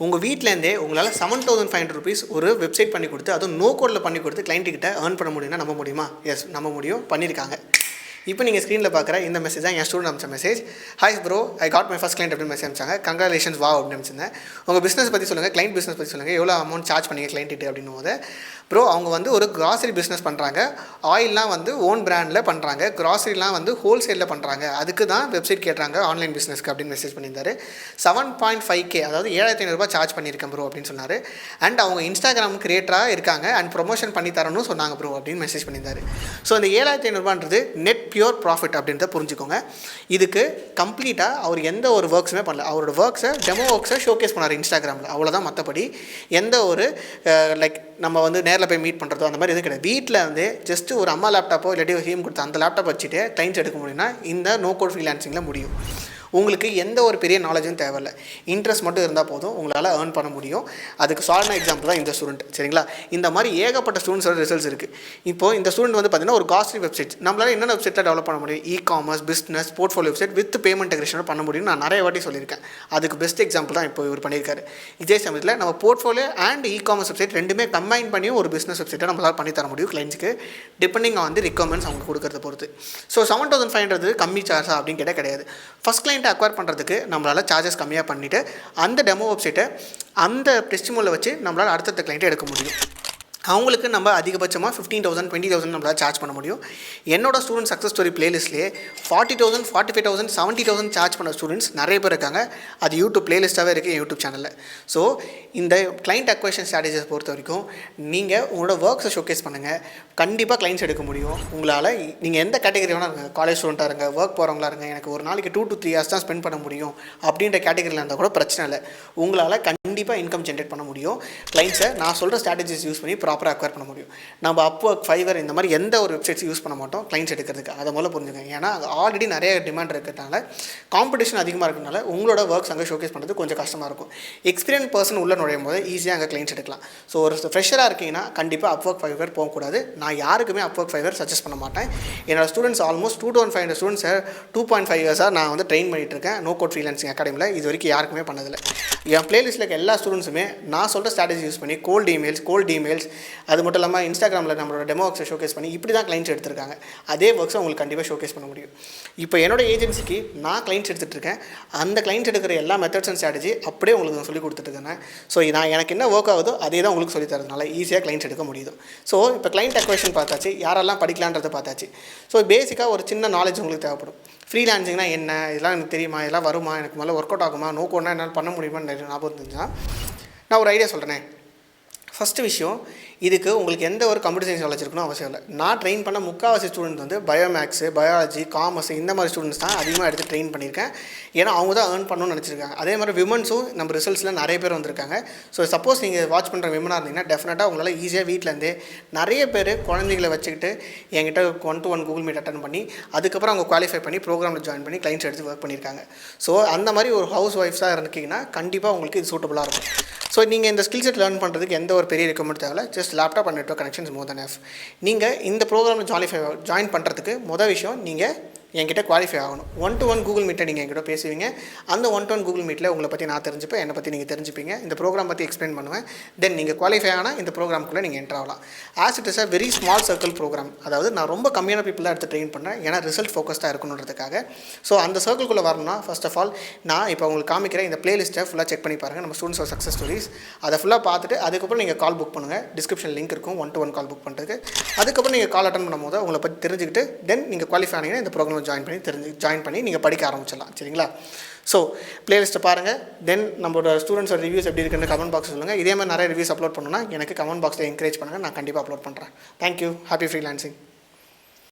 உங்கள் வீட்டிலேருந்தே உங்களால் 7500 rupees ஒரு வெப்சைட் பண்ணி கொடுத்து, அதுவும் நோ கோடில் பண்ணி கொடுத்து கிளைண்ட்டுக்கிட்ட ஏர்ன் பண்ண முடியும்னா நம்ப முடியுமா? எஸ், நம்ப முடியும். பண்ணியிருக்காங்க. இப்போ நீங்கள் ஸ்க்ரீனில் பார்க்குற இந்த மெசேஜ் தான் என் ஸ்டூடெண்ட் அனுப்பிச்ச message. Hi bro, I got my first client அப்படின்னு மெசேஜ் அனுப்பிச்சாங்க. கங்க்ராச்சுலேஷன்ஸ் வா அப்படின்னு அனுப்பிச்சிருந்தேன். உங்கள் பிஸ்னஸ் பற்றி சொல்லுங்கள், கிளைண்ட் பிஸ்னஸ் பற்றி சொல்லுங்கள், எவ்வளோ அமௌண்ட் சார்ஜ் பண்ணீங்க கிளைண்ட்டு அப்படின்னு போது, ப்ரோ அவங்க வந்து ஒரு கிராசரி பிஸ்னஸ் பண்ணுறாங்க. ஆயில்லாம் வந்து ஓன் பிராண்டில் பண்ணுறாங்க, கிராசரிலாம் வந்து ஹோல்சேலில் பண்ணுறாங்க, அதுக்கு தான் வெப்சைட் கேட்குறாங்க ஆன்லைன் பிஸ்னஸ்க்கு அப்படின்னு மெசேஜ் பண்ணியிருந்தாரு. 7.5K அதாவது 7500 சார்ஜ் பண்ணியிருக்கேன் ப்ரோ அப்படின்னு சொன்னார். அண்ட் அவங்க இன்ஸ்டாகிராம் கிரியேட்டராக இருக்காங்க அண்ட் ப்ரொமோஷன் பண்ணி தரணும்னு சொன்னாங்க ப்ரோ அப்படின்னு மெசேஜ் பண்ணியிருந்தாரு. ஸோ இந்த 7500 நெட் பியூர் ப்ராஃபிட் அப்படின்றத புரிஞ்சுக்கோங்க. இதுக்கு கம்ப்ளீட்டாக அவர் எந்த ஒரு ஒர்க்ஸுமே பண்ணல. அவரோட ஒர்க்ஸை டெமோ ஒர்க்ஸை ஷோகேஸ் பண்ணார் இன்ஸ்டாகிராமில், அவ்வளோதான். மற்றபடி எந்த ஒரு லைக் நம்ம வந்து நேரில் போய் மீட் பண்ணுறதோ அந்த மாதிரி எதுவும் கிடையாது. வீட்டில் வந்து ஜஸ்ட்டு ஒரு அம்மா லேப்டாப்போ இல்லாட்டி ஒரு ஹீம் கொடுத்து அந்த லேப்டாப் வச்சுட்டு கிளைண்ட்ஸ் எடுக்க முடியும்னா இந்த நோ கோட் ஃப்ரீலான்சிங்கில் முடியும். உங்களுக்கு எந்த ஒரு பெரிய நாலேஜும் தேவையில்லை, இன்ட்ரெஸ்ட் மட்டும் இருந்தால் போதும், உங்களால் ஏர்ன் பண்ண முடியும். அதுக்கு சாதாரண எக்ஸாம்பிள் தான் இந்த ஸ்டூடெண்ட். சரிங்களா? இந்த மாதிரி ஏகப்பட்ட ஸ்டூடெண்ட்ஸோட ரிசல்ட்ஸ் இருக்குது. இப்போது இந்த ஸ்டூடெண்ட் வந்து பார்த்திங்கன்னா ஒரு காஸ்ட்லி வெப்சைட், நம்மளால் என்னென்ன வெப்சைட்டில் டெவலப் பண்ண முடியும், e-commerce, business, portfolio website with payment integration பண்ண முடியும்னு நான் நிறைய வாட்டி சொல்லியிருக்கேன். அதுக்கு பெஸ்ட் எக்ஸாம்பிள் தான் இப்போ இவர் பண்ணியிருக்காரு. இதே சமயத்தில் நம்ம போர்ட்ஃபோலியோ அண்ட் இ-காமர்ஸ் வெப்சைட் ரெண்டுமே கம்பைன் பண்ணியும் ஒரு பிஸ்னஸ் வெப்சைட்டை நம்மளால் பண்ணி தர முடியும் கிளைண்ட்ஸுக்கு, டிபெண்டிங் ஆன் தி ரிக்வயர்மெண்ட்ஸ் அவங்க கொடுக்கறத பொறுத்து. ஸோ 7500 கம்மி சார்ஜா அப்படின்னு கேட்டால் கிடையாது. ஃபஸ்ட் கிளைண்ட்டை அக்வயர் பண்ணுறதுக்கு நம்மளால் சார்ஜஸ் கம்மியாக பண்ணிவிட்டு அந்த டெமோ வெப்சைட்டை அந்த டெஸ்டிமோனில் வச்சு நம்மளால் அடுத்தடுத்த கிளைண்ட்டை எடுக்க முடியும். அவங்களுக்கு நம்ம அதிகபட்சமாக 15,000 20,000 நம்மளால் சார்ஜ் பண்ண முடியும். என்னோட ஸ்டூடெண்ட் சக்ஸஸ் ஸ்டோரி பிளேலிஸ்ட்லேயே 40,000 45,000 70,000 சார்ஜ் பண்ண ஸ்டூடெண்ட்ஸ் நிறைய பேர் இருக்காங்க. அது யூடியூப் பிளேலிஸ்ட்டாகவே இருக்குது, யூடியூப் சேனலில். ஸோ இந்த கிளைண்ட் அக்வசிஷன் ஸ்ட்ராட்டஜிஸ் பொறுத்த வரைக்கும் நீங்கள் உங்களோட ஒர்க்ஸை ஷோகேஸ் பண்ணுங்கள், கண்டிப்பாக கிளைண்ட்ஸ் எடுக்க முடியும். உங்களால் நீங்கள் எந்த கேட்டகரி வேணால் இருங்க, காலேஜ் ஸ்டூடெண்ட்டாக இருங்க, ஒர்க் போகிறவங்களா இருங்க, எனக்கு ஒரு நாளைக்கு 2 to 3 hours தான் ஸ்பெண்ட் பண்ண முடியும் அப்படின்ற கேட்டகரியில் இருந்தால் கூட பிரச்சனை இல்லை. உங்களால் கண்டிப்பாக இன்கம் ஜென்ரேட் பண்ண முடியும். கிளைண்ட்ஸை நான் சொல்கிற ஸ்ட்ராட்டஜிஸ் யூஸ் பண்ணி ப்ராப்பராக அக்வயர் பண்ண முடியும். நம்ம அப்வொர்க், ஃபைவர் இந்த மாதிரி எந்த ஒரு வெப்சைட்ஸ் யூஸ் பண்ண மாட்டோம் கிளைண்ட்ஸ் எடுக்கிறதுக்கு. அதை முதல்ல புரிஞ்சுக்கங்க. ஏன்னா ஆல்ரெடி நிறைய டிமாண்ட் இருக்கிறதுனால, காம்படிஷன் அதிகமாக இருக்கிறதுனால உங்களோட ஒர்க்ஸ் அங்கே ஷோகேஸ் பண்ணுறது கொஞ்சம் கஷ்டமாக இருக்கும். எக்ஸ்பீரியன்ஸ் பர்சன் உள்ள நுழையும் போது ஈஸியாக அங்கே கிளைண்ட்ஸ் எடுக்கலாம். ஸோ ஒரு ஃப்ரெஷராக இருக்கீங்கன்னா கண்டிப்பாக அப்வொர்க், ஃபைவர் போகக்கூடாது. நான் யாருக்குமே அப்வொர்க், ஃபைவர் சஜஸ்ட் பண்ண மாட்டேன். என்னோட ஸ்டூடெண்ட்ஸ் ஆல்மோஸ்ட் 2500 ஸ்டூடெண்ட்ஸை 2.5 years நான் வந்து ட்ரெயின் பண்ணிட்டு இருக்கேன் நோ கோட் ஃப்ரீலான்சிங் அகாடமியில். இது வரைக்கும் யாருக்குமே பண்ணதில்லை. என் பிளேலிஸ்ட்டில் இருக்க எல்லா ஸ்டூடெண்ட்ஸுமே நான் சொல்கிற ஸ்ட்ராட்டஜி யூஸ் பண்ணி கோல்டு இமெயில்ஸ் அது மட்டும் இல்லாமல் இன்ஸ்டாகிராமில் நம்மளோட டெமோ ஒர்க்ஸை ஷோகேஸ் பண்ணி இப்படி தான் கிளைண்ட்ஸ் எடுத்திருக்காங்க. அதே ஒர்க்ஸை உங்களுக்கு கண்டிப்பாக ஷோகேஸ் பண்ண முடியும். இப்போ என்னோட ஏஜென்சிக்கு நான் கிளைண்ட்ஸ் எடுத்துகிட்டு இருக்கேன். அந்த கிளைண்ட்ஸ் எடுக்கிற எல்லா மெத்தட்ஸ் அண்ட் ஸ்ட்ராட்டஜி அப்படியே உங்களுக்கு நான் சொல்லி கொடுத்துட்ருக்கேன். ஸோ நான் எனக்கு என்ன ஒர்க் ஆகுதோ அதே தான் உங்களுக்கு சொல்லி தரதுனால ஈஸியாக கிளைண்ட்ஸ் எடுக்க முடியுது. ஸோ இப்போ கிளைண்ட் அக்வசிஷன் பார்த்தாச்சு, யாரெல்லாம் படிக்கலான்றதை பார்த்தாச்சு. ஸோ பேசிக்காக ஒரு சின்ன நாலேஜ் உங்களுக்கு தேவைப்படும். ஃப்ரீலான்சிங்னா என்ன, இதெல்லாம் எனக்கு தெரியுமா, இதெல்லாம் வருமா, எனக்கு முதல்ல ஒர்க் அவுட் ஆகுமா, நோ கோட்னா என்னால் பண்ண முடியுமான்னு ஞாபகம் இருந்துச்சுன்னா நான் ஒரு ஐடியா சொல்கிறேன். ஃபஸ்ட்டு விஷயம், இதுக்கு உங்களுக்கு எந்த ஒரு கம்ப்யூட்டர் சயின்ஸ் நாலேஜ் இருக்கணும் அவசியம் இல்லை. நான் ட்ரெயின் பண்ண முக்கால்வாசி ஸ்டூடெண்ட் வந்து பயோமேக்ஸு, பயாலஜி, காமர்ஸ் இந்த மாதிரி ஸ்டூடெண்ட்ஸ் தான் அதிகமாக எடுத்து ட்ரெயின் பண்ணியிருக்கேன். ஏன்னா அவங்க தான் ஏர்ன் பண்ணணும்னு நினச்சிருக்காங்க. அதே மாதிரி விமன்ஸும் நம்ம ரிசல்ட்ஸில் நிறைய பேர் வந்திருக்காங்க. ஸோ சப்போஸ் நீங்கள் வாட்ச் பண்ணுற விமனாக இருந்தீங்கன்னா டெஃபினட்டாக உங்களால் ஈஸியாக வீட்டிலேருந்தே நிறைய பேர் குழந்தைங்களை வச்சுக்கிட்டு என்கிட்ட 1-to-1 கூகுள் மீட் அட்டன் பண்ணி அதுக்கப்புறம் அவங்க குவாலிஃபை பண்ணி ப்ரோக்ராமில் ஜாயின் பண்ணி கிளைண்ட்ஸ் எடுத்து ஒர்க் பண்ணியிருக்காங்க. ஸோ அந்த மாதிரி ஒரு ஹவுஸ் ஒய்ஃப்ஸாக இருந்தீங்கன்னா கண்டிப்பாக உங்களுக்கு இது சூட்டபுளாக இருக்கும். ஸோ நீங்கள் இந்த ஸ்கில் செட் லேர்ன் பண்ணுறதுக்கு எந்த ஒரு பெரிய ரெக்கமெண்ட் தேவை, just laptop and network connections more then F. நீங்கள் இந்த ப்ரோக்ராமில் ஜாயின் பண்ணுறதுக்கு மொதல் விஷயம், நீங்கள் என்கிட்ட குவாலிஃபை ஆகணும். 1-to-1 கூகுள் மீட்டை நீங்கள் என்கிட்ட பேசுவீங்க. அந்த 1-to-1 கூகுள் மீட்டில் உங்களை பற்றி நான் தெரிஞ்சுப்பேன், என்னை பற்றி நீங்கள் தெரிஞ்சுப்பீங்க, இந்த ப்ரோக்ராம் பற்றி எக்ஸ்பிளைன் பண்ணுவேன். தென் நீங்கள் குவாலிஃபை ஆனால் இந்த ப்ரோக்ராமுக்குள்ளே நீங்கள் என்ட்ரு ஆகலாம். As it is a very small circle program. அதாவது நான் ரொம்ப கம்மியான பீப்புள் தான் எடுத்து ட்ரெயின் பண்ணேன், ஏன்னா ரிசல்ட் ஃபோக்கஸ்டாக இருக்கணுன்றதுக்காக. ஸோ அந்த சர்க்கிள்குள்ளே வரணும்னா ஃபர்ஸ்ட் ஆஃப் ஆல் நான் இப்போ உங்களுக்கு காமிக்கிறேன் இந்த பிளேலிஸ்ட்டை ஃபுல்லாக செக் பண்ணி பாருங்கள். நம்ம ஸ்டூடெண்ட்ஸ் சக்ஸஸ் ஸ்டோரிஸ் அதை ஃபுல்லாக பார்த்துட்டு அதுக்கப்புறம் நீங்கள் கால் புக் பண்ணுங்கள். டிஸ்கிரிப்ஷன் லிங்க் இருக்கும் 1-to-1 கால் புக் பண்ணுறதுக்கு. அதுக்கப்புறம் நீங்கள் கால் அட்டன் பண்ணும்போது உங்களை பற்றி தெரிஞ்சுக்கிட்டு தென் நீங்கள் குவாலிஃபை ஆனீங்கன்னா இந்த ப்ரோக்ராம் ஜாயின் பண்ணி நீங்கள் படிக்க ஆரம்பிச்சிடலாம். சரிங்களா? ஸோ பிளேலிஸ்ட்டை பாருங்கள். தென் நம்மளோட ஸ்டூடெண்ட்ஸோட ரிவ்யூஸ் எப்படி இருக்குன்னு கமெண்ட் பாக்ஸ் சொல்லுங்கள். இதே மாதிரி நிறைய ரிவ்யூஸ் அப்லோட் பண்ணணும்னா எனக்கு கமெண்ட் பாக்ஸில் என்கரேஜ் பண்ணுங்கள், நான் கண்டிப்பாக அப்லோட் பண்ணுறேன். தேங்க்யூ. Happy freelancing.